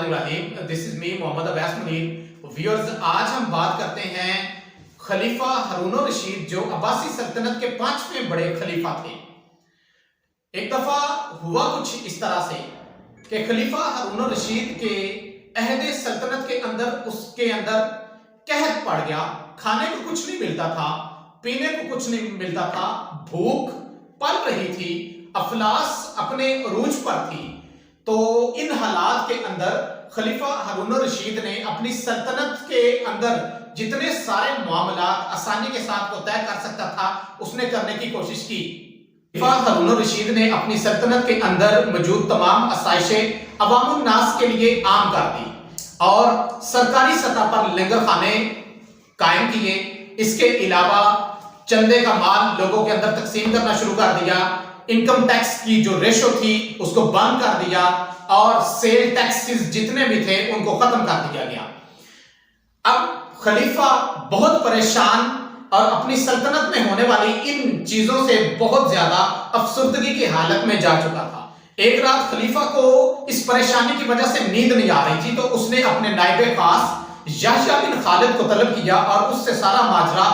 बिस्मिल्लाहिर्रहमानिर्रहीम। This is me Mohammad Abbas Munir. Viewers, आज हम बात करते हैं खलीफा हारून रशीद जो अब्बासी सल्तनत के 5वें बड़े खलीफा थे। एक दफा हुआ कुछ इस तरह से कि खलीफा हारून रशीद के अहद सल्तनत के अंदर उसके अंदर कहत पड़ गया। खाने को कुछ नहीं मिलता था, पीने को कुछ नहीं मिलता था, भूख पल रही थी, अफलास अपने अरूज पर थी। तो इन हालात के अंदर खलीफा हारून रशीद ने अपनी सल्तनत के अंदर जितने सारे मामलात आसानी के साथ वो तय कर सकता था उसने करने की कोशिश की। खलीफा हारून रशीद ने अपनी सल्तनत के अंदर मौजूद तमाम आसाइशें अवामुन नास के लिए आम कर दी और सरकारी सतह पर लंगर खाने कायम किए। इसके अलावा चंदे का माल लोगों के अंदर तकसीम करना शुरू कर दिया। इनकम टैक्स की जो रेशो थी उसको बंद कर दिया और सेल टैक्सेस जितने भी थे उनको खत्म कर दिया गया। अब खलीफा बहुत परेशान और अपनी सल्तनत में होने वाली इन चीजों से बहुत ज्यादा अफसुर्दगी की हालत में जा चुका था। एक रात खलीफा को इस परेशानी की वजह से नींद नहीं आ रही थी, तो उसने अपने नाइबे खास याह्या बिन खालिद को तलब किया और उससे सारा माजरा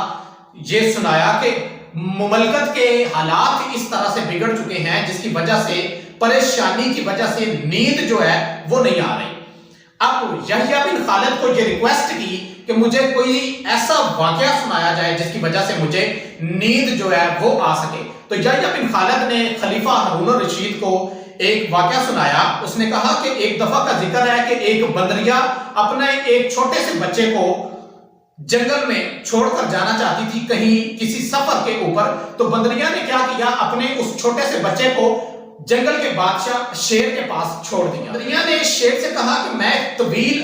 ये सुनाया कि मुमलकत के हालात इस तरह से बिगड़ चुके हैं जिसकी वजह से परेशानी की वजह से नींद जो है वो नहीं आ रही। अब याह्या बिन खालिद को ये रिक्वेस्ट की कि मुझे कोई ऐसा वाकया सुनाया जाए जिसकी वजह से मुझे नींद जो है वो आ सके। तो याह्या बिन खालिद ने खलीफा हारून रशीद को एक वाकया सुनाया। उसने कहा कि एक दफा का जिक्र है कि एक बंदरिया अपने एक छोटे से बच्चे को जंगल में छोड़कर जाना चाहती थी कहीं किसी सफर के ऊपर। तो बंदरिया ने क्या किया, अपने उस छोटे से बच्चे को जंगल के बादशाह शेर के पास छोड़ दिया। बंदरिया ने शेर से कहा कि मैं तवील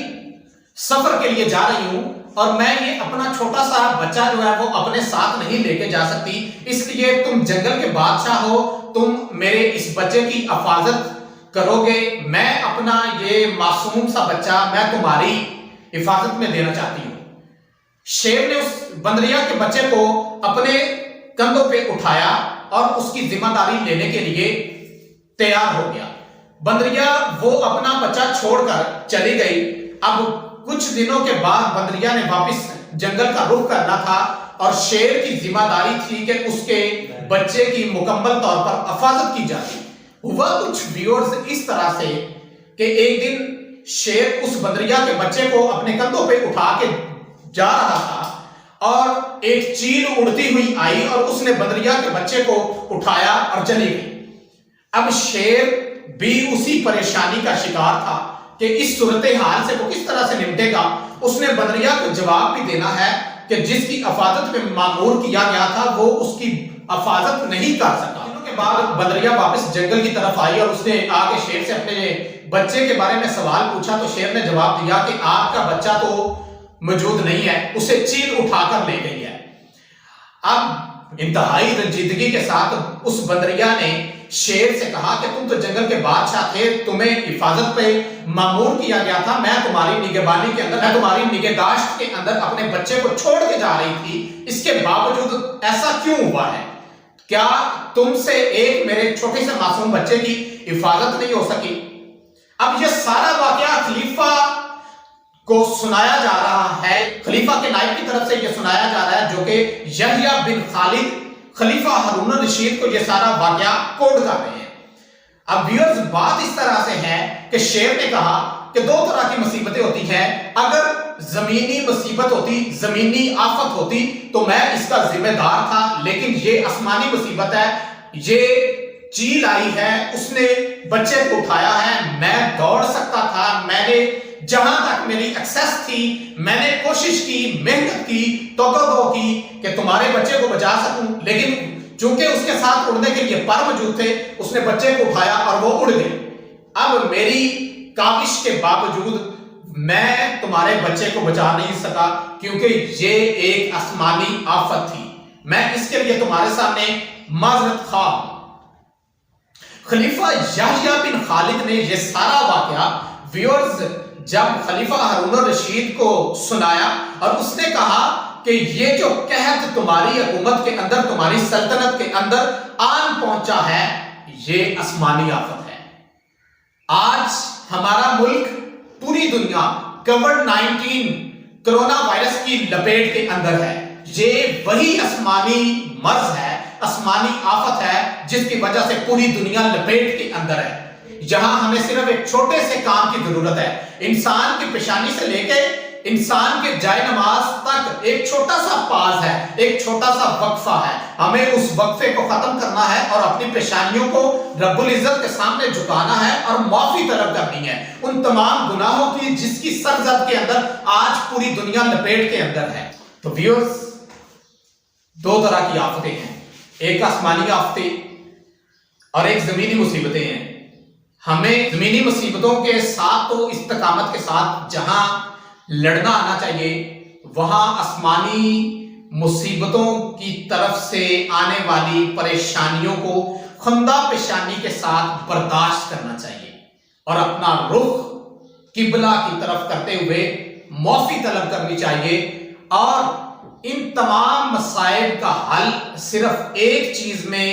सफर के लिए जा रही हूं और मैं ये अपना छोटा सा बच्चा जो है वो अपने साथ नहीं लेके जा सकती, इसलिए तुम जंगल के बादशाह हो, तुम मेरे इस बच्चे की हिफाजत करोगे। मैं अपना ये मासूम सा बच्चा मैं तुम्हारी हिफाजत में देना चाहती हूं। शेर ने उस बंदरिया के बच्चे को अपने कंधों पे उठाया और उसकी जिम्मेदारी लेने के लिए तैयार हो गया। बंदरिया वो अपना बच्चा छोड़कर चली गई। अब कुछ दिनों के बाद बंदरिया ने वापस जंगल का रुख करना था और शेर की जिम्मेदारी थी कि उसके बच्चे की मुकम्मल तौर पर हिफाजत की जाती। हुआ कुछ व्यूअर्स इस तरह से कि एक दिन शेर उस बंदरिया के बच्चे को अपने कंधों पे उठा के जा रहा था और एक चील उड़ती हुई आई और उसने बंदरिया के बच्चे को उठाया और चली गई। अब शेर भी उसी परेशानी का शिकार था कि इस सूरत हाल से वो किस तरह से निपटेगा। उसने बंदरिया को जवाब भी देना है कि जिसकी हिफाजत में मामूर किया गया था वो उसकी हिफाजत नहीं कर सका। दिनों के बाद बंदरिया वापस जंगल की तरफ आई और उसने आगे शेर से अपने बच्चे के बारे में सवाल पूछा। तो शेर ने जवाब दिया कि आपका बच्चा तो मौजूद नहीं है, उसे चील उठाकर ले गई है। अब इंतहाई रंजीदगी के साथ उस बंदरिया ने शेर से कहा कि तुम तो जंगल के बादशाह थे, तुम्हें हिफाजत पे मामूर किया गया था, मैं तुम्हारी निगहबानी के अंदर, मैं तुम्हारी निगहदाश्त के अंदर अपने बच्चे को छोड़ के जा रही थी, इसके बावजूद ऐसा क्यों हुआ है? क्या तुमसे एक मेरे छोटे से मासूम बच्चे की हिफाजत नहीं हो सकी? अब यह सारा वाकया खलीफा को सुनाया जा रहा है, खलीफा के नायब की तरफ से यह सुनाया जा रहा है जो कि याह्या बिन खालिद खलीफा हारून रशीद को यह सारा वाकया कोड कर रहे हैं। अब व्यूअर्स, बात इस तरह से है कि शेर ने कहा कि दो तरह की मुसीबतें होती हैं। अगर जमीनी मुसीबत होती, जमीनी आफत होती तो मैं इसका जिम्मेदार था, लेकिन ये आसमानी मुसीबत है, ये चील आई है, उसने बच्चे को उठाया है, मैं दौड़ सकता था, मैंने जहां तक मेरी एक्सेस थी मैंने कोशिश की, मेहनत की, तौक़ो की कि तुम्हारे बच्चे को बचा सकूं, लेकिन चूंकि उसके साथ उड़ने के लिए पर मौजूद थे, उसने बच्चे को उठाया और वो उड़ गए। अब मेरी काविश के बावजूद मैं तुम्हारे बच्चे को बचा नहीं सका क्योंकि ये एक आसमानी आफत थी, मैं इसके लिए तुम्हारे सामने माजरत खा हूं। खलीफा याह्या बिन खालिद ने यह सारा वाकया व्यूअर्स जब खलीफा हारून रशीद को सुनाया और उसने कहा कि ये जो कहत तुम्हारी हुकूमत के अंदर, तुम्हारी सल्तनत के अंदर आन पहुंचा है, ये आसमानी आफत है। आज हमारा मुल्क पूरी दुनिया कोविड-19 कोरोना वायरस की लपेट के अंदर है। ये वही आसमानी मर्ज है, आसमानी आफत है, जिसकी वजह से पूरी दुनिया लपेट के अंदर है। जहां हमें सिर्फ एक छोटे से काम की जरूरत है। इंसान की पेशानी से लेके इंसान के जाय नमाज तक एक छोटा सा पाज है, एक छोटा सा वक्फा है। हमें उस वक्फे को खत्म करना है और अपनी पेशानियों को रब्बुल इज्जत के सामने झुकाना है और माफी तलब करनी है उन तमाम गुनाहों की जिसकी सरजद के अंदर आज पूरी दुनिया लपेट के अंदर है। तो व्यूअर्स, दो तरह की आफतें हैं, एक आसमानी आफतें और एक जमीनी मुसीबतें हैं। हमें जमीनी मुसीबतों के साथ तो इस्तकामत के साथ जहां लड़ना आना चाहिए, वहां आसमानी मुसीबतों की तरफ से आने वाली परेशानियों को खुंदा पेशानी के साथ बर्दाश्त करना चाहिए और अपना रुख किबला की तरफ करते हुए माफी तलब करनी चाहिए। और इन तमाम मसाइल का हल सिर्फ एक चीज में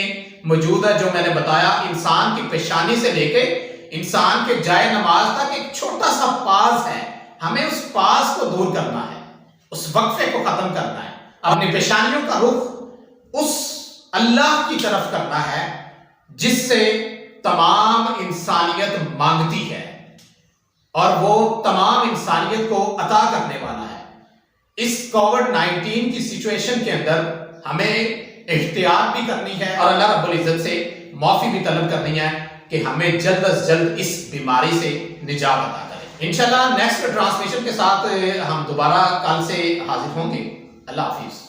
मौजूद है, जो मैंने बताया, इंसान की पेशानी से लेके इंसान के जाय नमाज तक एक छोटा सा पास है। हमें उस पास को दूर करना है, उस वक्फे को खत्म करना है, अपनी पेशानियों का रुख उस अल्लाह की तरफ करना है जिससे तमाम इंसानियत मांगती है और वो तमाम इंसानियत को अता करने वाला है। इस कोविड-19 की सिचुएशन के अंदर हमें एहतियात भी करनी है और अल्लाह रब्बुल इज्जत से माफी भी तलब करनी है कि हमें जल्द से जल्द इस बीमारी से निजात अता करें। इंशाल्लाह नेक्स्ट ट्रांसमिशन के साथ हम दोबारा कल से हाजिर होंगे। अल्लाह हाफिज।